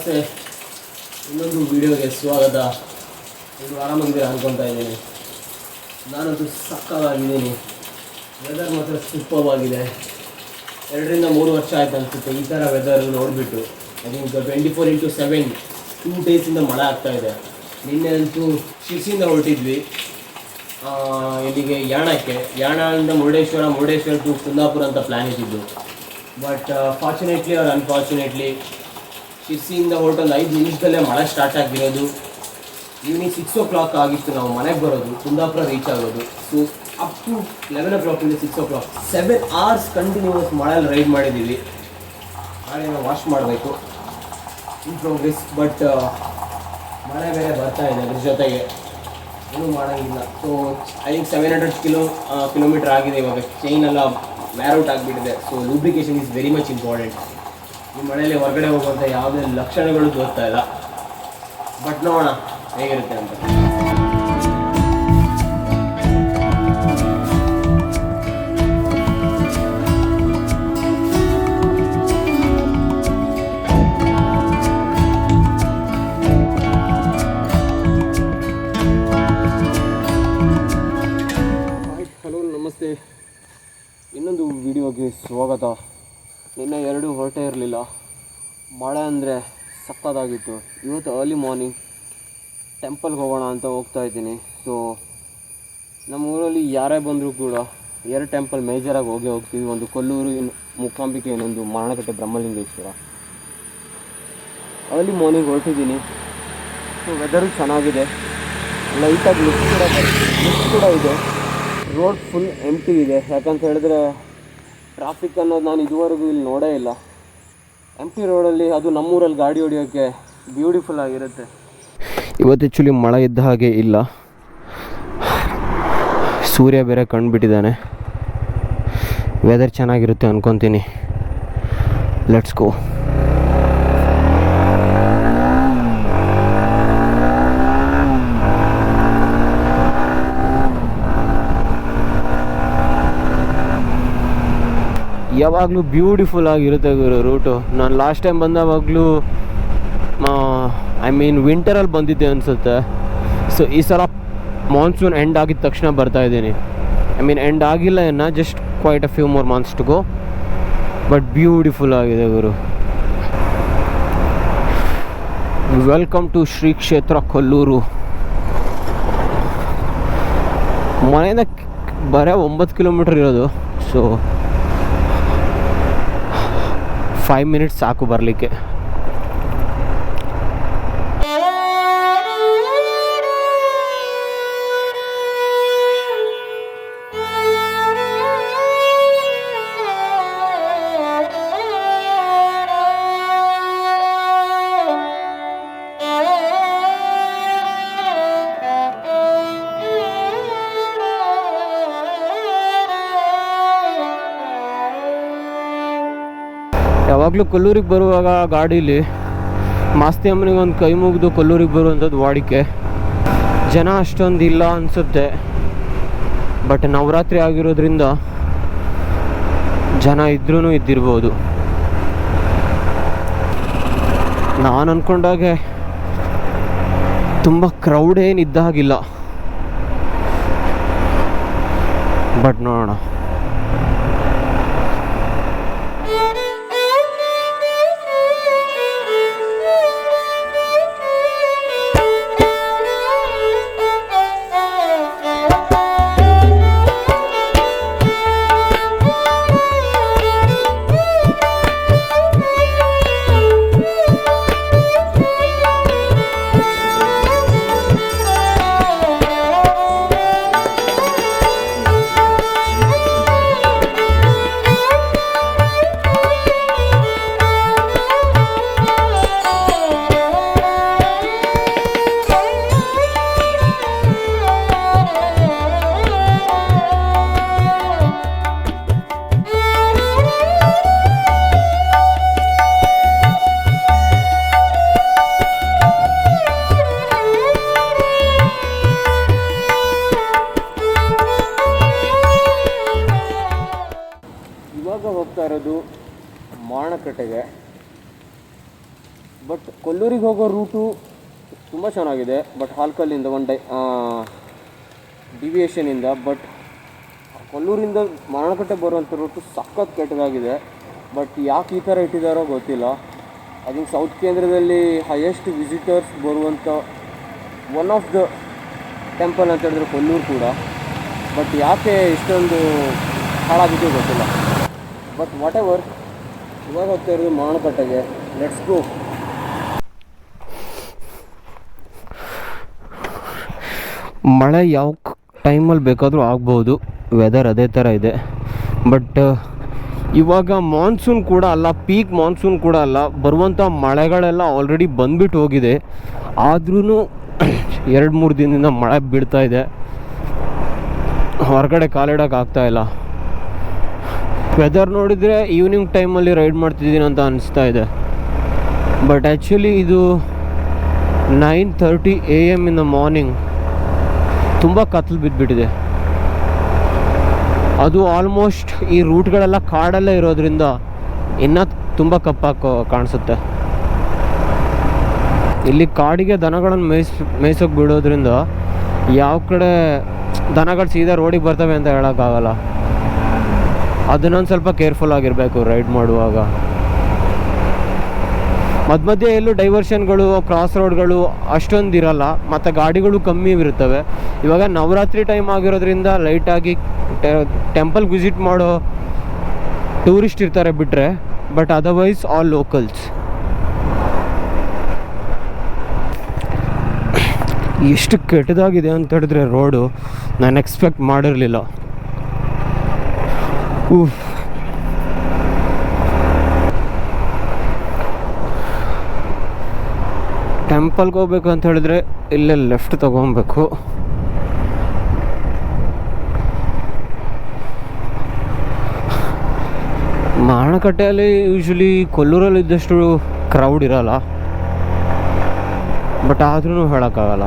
ನಮಸ್ತೆ, ಇನ್ನೊಂದು ವಿಡಿಯೋಗೆ ಸ್ವಾಗತ. ಇದು ಆರಾಮಾಗಿದ್ದೀರಾ ಅನ್ಕೊತಾ ಇದ್ದೀನಿ. ನಾನಂತೂ ಸಕ್ಕತ್ತಾಗಿದ್ದೀನಿ. ವೆದರ್ ಮಾತ್ರ ಸೂಪರ್ವಾಗಿದೆ. 2-3 ವರ್ಷ ಆಯ್ತು ಅನಿಸುತ್ತೆ ಈ ಥರ ವೆದರ್ ನೋಡಿಬಿಟ್ಟು. ಐ ಥಿಂಕ್ 24/7 2 ಡೇಸಿಂದ ಮಳೆ ಆಗ್ತಾಯಿದೆ. ನಿನ್ನೆ ಅಂತೂ ಶಿರ್ಸಿಯಿಂದ ಹೊರಟಿದ್ವಿ ಇಲ್ಲಿಗೆ ಯಾಣದಿಂದ ಮುರುಡೇಶ್ವರ ಟು ಕುಂದಾಪುರ ಅಂತ ಪ್ಲ್ಯಾನ್ ಇದ್ದಿದ್ದು. ಬಟ್ ಫಾರ್ಚುನೇಟ್ಲಿ ಆರ್ ಅನ್ಫಾರ್ಚುನೇಟ್ಲಿ ಶಿರ್ಸಿಯಿಂದ ಹೊರಟೊಂದು 5 ನಿಮಿಷದಲ್ಲೇ ಮಳೆ ಸ್ಟಾರ್ಟ್ ಆಗಿರೋದು. ಈವ್ನಿಂಗ್ 6 o'clock ಆಗಿತ್ತು ನಾವು ಮನೆಗೆ ಬರೋದು, ಕುಂದಾಪುರ ರೀಚ್ ಆಗೋದು. So up to 11 o'clock 6 o'clock 7 hours continues ಮಳೆಯಲ್ಲಿ ರೈಡ್ ಮಾಡಿದ್ದೀವಿ. ಗಾಡಿನ ವಾಶ್ ಮಾಡಬೇಕು ಇನ್ ಪ್ರೋಗ್ರೆಸ್. ಬಟ್ ಮಳೆ ಬೇರೆ ಬರ್ತಾ ಇದೆ, ಅದ್ರ ಜೊತೆಗೆ ಏನೂ ಮಾಡೋಂಗಿಲ್ಲ. ಸೊ ಐ ಥಿಂಕ್ 700 ಕಿಲೋಮೀಟರ್ ಆಗಿದೆ ಇವಾಗ. ಚೈನ್ ಎಲ್ಲ ಮ್ಯಾರೌಟ್ ಆಗಿಬಿಟ್ಟಿದೆ. So lubrication is very much important. ಈ ಮಳೆಯಲ್ಲಿ ಹೊರಗಡೆ ಹೋಗುವಂಥ ಯಾವುದೇ ಲಕ್ಷಣಗಳು ತೋರ್ತಾ ಇಲ್ಲ. ಬಟ್ ನೋಡೋಣ ಹೇಗಿರುತ್ತೆ ಅಂತ. ಹಲೋ, ನಮಸ್ತೆ, ಇನ್ನೊಂದು ವಿಡಿಯೋಗೆ ಸ್ವಾಗತ. ನಿನ್ನೆ 2 ಹೊರಟೇ ಇರಲಿಲ್ಲ. ಮಳೆ ಅಂದರೆ ಸಕ್ಕತ್ತಾಗಿತ್ತು. ಇವತ್ತು ಅರ್ಲಿ ಮಾರ್ನಿಂಗ್ ಟೆಂಪಲ್ಗೆ ಹೋಗೋಣ ಅಂತ ಹೋಗ್ತಾ ಇದ್ದೀನಿ. ಸೊ ನಮ್ಮ ಊರಲ್ಲಿ ಯಾರೇ ಬಂದರೂ ಕೂಡ 2 ಟೆಂಪಲ್ ಮೇಜರಾಗಿ ಹೋಗ್ತೀವಿ. ಒಂದು ಕೊಲ್ಲೂರು, ಮೂಕಾಂಬಿಕೆ, ಇನ್ನೊಂದು ಮರಣಕಟ್ಟೆ ಬ್ರಹ್ಮಲಿಂಗೇಶ್ವರ. ಅರ್ಲಿ ಮಾರ್ನಿಂಗ್ ಹೊರಟಿದ್ದೀನಿ. ಸೊ ವೆದರು ಚೆನ್ನಾಗಿದೆ, ಲೈಟಾಗಿ ಮಿಸ್ಟ್ ಕೂಡ ಇದೆ. ರೋಡ್ ಫುಲ್ ಎಂಟಿ ಇದೆ. ಯಾಕಂತ ಹೇಳಿದ್ರೆ ಟ್ರಾಫಿಕ್ ಅನ್ನೋದು ನಾನು ಇದುವರೆಗೂ ಇಲ್ಲಿ ನೋಡೇ ಇಲ್ಲ. ಎಂಟಿ ರೋಡಲ್ಲಿ, ಅದು ನಮ್ಮೂರಲ್ಲಿ ಗಾಡಿ ಹೊಡಿಯೋಕ್ಕೆ ಬ್ಯೂಟಿಫುಲ್ ಆಗಿರುತ್ತೆ. ಇವತ್ತು ಆ್ಯಕ್ಚುಲಿ ಮಳೆ ಇದ್ದ ಹಾಗೆ ಇಲ್ಲ. ಸೂರ್ಯ ಬೇರೆ ಕಂಡುಬಿಟ್ಟಿದ್ದಾನೆ. ವೆದರ್ ಚೆನ್ನಾಗಿರುತ್ತೆ ಅಂದ್ಕೊತೀನಿ. Let's go. ಯಾವಾಗಲೂ ಬ್ಯೂಟಿಫುಲ್ ಆಗಿರುತ್ತೆ ರೂಟು. ನಾನು ಲಾಸ್ಟ್ ಟೈಮ್ ಬಂದಾವಾಗಲೂ ವಿಂಟರಲ್ಲಿ ಬಂದಿದ್ದೆ ಅನಿಸುತ್ತೆ. ಸೊ ಈ ಸಲ ಮಾನ್ಸೂನ್ ಎಂಡ್ ಆಗಿದ ತಕ್ಷಣ ಬರ್ತಾಯಿದ್ದೀನಿ. ಎಂಡ್ ಆಗಿಲ್ಲ ಇನ್ನು, just quite a few more months to go. But beautiful ಆಗಿದೆ ಗುರು. ವೆಲ್ಕಮ್ ಟು ಶ್ರೀ ಕ್ಷೇತ್ರ ಕೊಲ್ಲೂರು. ಮನೆಯಿಂದ ಬರೀ 9 ಕಿಲೋಮೀಟರ್ ಇರೋದು. ಸೊ 5 minutes ಸಾಕು ಬರಲಿಕ್ಕೆ. ಯಾವಾಗಲೂ ಕೊಲ್ಲೂರಿಗೆ ಬರುವಾಗ ಗಾಡೀಲಿ ಮಾಸ್ತಿ ಅಮ್ಮನಿಗೆ ಒಂದು ಕೈ ಮುಗಿದು ಕೊಲ್ಲೂರಿಗೆ ಬರುವಂಥದ್ದು ವಾಡಿಕೆ. ಜನ ಅಷ್ಟೊಂದು ಇಲ್ಲ ಅನಿಸುತ್ತೆ. ಬಟ್ ನವರಾತ್ರಿ ಆಗಿರೋದ್ರಿಂದ ಜನ ಇದ್ರೂ ಇದ್ದಿರ್ಬೋದು. ನಾನು ಅಂದ್ಕೊಂಡಾಗೆ ತುಂಬ ಕ್ರೌಡ್ ಏನಿದ್ದ ಹಾಗಿಲ್ಲ. ಬಟ್ ನೋಡೋಣ. ಬಟ್ ಕೊಲ್ಲೂರಿಗೆ ಹೋಗೋ ರೂಟು ತುಂಬ ಚೆನ್ನಾಗಿದೆ. ಬಟ್ ಹಾಲ್ಕಲ್ಲಿಂದ ಡಿವಿಯೇಷನಿಂದ. ಬಟ್ ಕೊಲ್ಲೂರಿಂದ ಮರಣಕಟ್ಟೆ ಬರುವಂಥ ರೂಟು ಸಖತ್ ಕೆಟ್ಟದಾಗಿದೆ. ಬಟ್ ಯಾಕೆ ಈ ಥರ ಇಟ್ಟಿದ್ದಾರೋ ಗೊತ್ತಿಲ್ಲ. ಐ ಥಿಂಕ್ ಸೌತ್ ಕೇಂದ್ರದಲ್ಲಿ ಹೈಯೆಸ್ಟ್ ವಿಸಿಟರ್ಸ್ ಬರುವಂಥ ಒನ್ ಆಫ್ ದ ಟೆಂಪಲ್ ಅಂತ ಹೇಳಿದ್ರು ಕೊಲ್ಲೂರು ಕೂಡ. ಬಟ್ ಯಾಕೆ ಇಷ್ಟೊಂದು ಹಾಳಾಗಿದೆಯೋ ಗೊತ್ತಿಲ್ಲ. ಬಟ್ ವಾಟ್ ಎವರ್, ಇವಾಗ ಹೋಗ್ತಾ ಇರೋದು ಮರಣಕಟ್ಟೆಗೆ. Let's go. ಮಳೆ ಯಾವ ಟೈಮಲ್ಲಿ ಬೇಕಾದರೂ ಆಗ್ಬೋದು, ವೆದರ್ ಅದೇ ಥರ ಇದೆ. ಬಟ್ ಇವಾಗ ಮಾನ್ಸೂನ್ ಕೂಡ ಅಲ್ಲ, ಪೀಕ್ ಮಾನ್ಸೂನ್ ಕೂಡ ಅಲ್ಲ. ಬರುವಂಥ ಮಳೆಗಳೆಲ್ಲ ಆಲ್ರೆಡಿ ಬಂದುಬಿಟ್ಟು ಹೋಗಿದೆ. ಆದ್ರೂ 2-3 ದಿನದಿಂದ ಮಳೆ ಬೀಳ್ತಾ ಇದೆ. ಹೊರಗಡೆ ಕಾಲಿಡೋಕೆ ಆಗ್ತಾಯಿಲ್ಲ. ವೆದರ್ ನೋಡಿದರೆ ಈವ್ನಿಂಗ್ ಟೈಮಲ್ಲಿ ರೈಡ್ ಮಾಡ್ತಿದ್ದೀನಿ ಅಂತ ಅನಿಸ್ತಾ ಇದೆ. ಬಟ್ ಆ್ಯಕ್ಚುಲಿ ಇದು 9:30 AM ಇನ್ ದ ಮಾರ್ನಿಂಗ್. ತುಂಬ ಕತ್ಲು ಬಿದ್ದುಬಿಟ್ಟಿದೆ. ಅದು ಆಲ್ಮೋಸ್ಟ್ ಈ ರೂಟ್ಗಳೆಲ್ಲ ಕಾಡಲ್ಲೇ ಇರೋದ್ರಿಂದ ಇನ್ನೂ ತುಂಬ ಕಪ್ಪಾಗಿ ಕಾಣಿಸುತ್ತೆ. ಇಲ್ಲಿ ಕಾಡಿಗೆ ದನಗಳನ್ನು ಮೇಯ್ಸೋಕೆ ಬಿಡೋದ್ರಿಂದ ಯಾವ ಕಡೆ ದನಗಳು ಸೀದಾ ರೋಡಿಗೆ ಬರ್ತವೆ ಅಂತ ಹೇಳೋಕ್ಕಾಗಲ್ಲ. ಅದನ್ನೊಂದು ಸ್ವಲ್ಪ ಕೇರ್ಫುಲ್ ಆಗಿರಬೇಕು ರೈಡ್ ಮಾಡುವಾಗ. ಮಧ್ಯೆ ಎಲ್ಲೂ ಡೈವರ್ಷನ್ಗಳು, ಕ್ರಾಸ್ ರೋಡ್ಗಳು ಅಷ್ಟೊಂದು ಇರಲ್ಲ, ಮತ್ತು ಗಾಡಿಗಳು ಕಮ್ಮಿ ಇರುತ್ತವೆ. ಇವಾಗ ನವರಾತ್ರಿ ಟೈಮ್ ಆಗಿರೋದ್ರಿಂದ ಲೈಟಾಗಿ ಟೆಂಪಲ್ಗೆ ವಿಸಿಟ್ ಮಾಡೋ ಟೂರಿಸ್ಟ್ ಇರ್ತಾರೆ ಬಿಟ್ಟರೆ. But otherwise all locals. ಎಷ್ಟು ಕೆಟ್ಟದಾಗಿದೆ ಅಂತ ಹೇಳಿದ್ರೆ ರೋಡು, ನಾನು ಎಕ್ಸ್ಪೆಕ್ಟ್ ಮಾಡಿರಲಿಲ್ಲ. ಟೆಂಪಲ್ಗೆ ಹೋಗ್ಬೇಕು ಅಂತ ಹೇಳಿದ್ರೆ ಇಲ್ಲೇ ಲೆಫ್ಟ್ ತೊಗೊಬೇಕು. ಮರಣಕಟ್ಟೆಯಲ್ಲಿ ಯೂಶ್ವಲಿ ಕೊಲ್ಲೂರಲ್ಲಿ ಇದ್ದಷ್ಟು ಕ್ರೌಡ್ ಇರಲ್ಲ. ಬಟ್ ಆದ್ರೂ ಹೇಳೋಕ್ಕಾಗಲ್ಲ.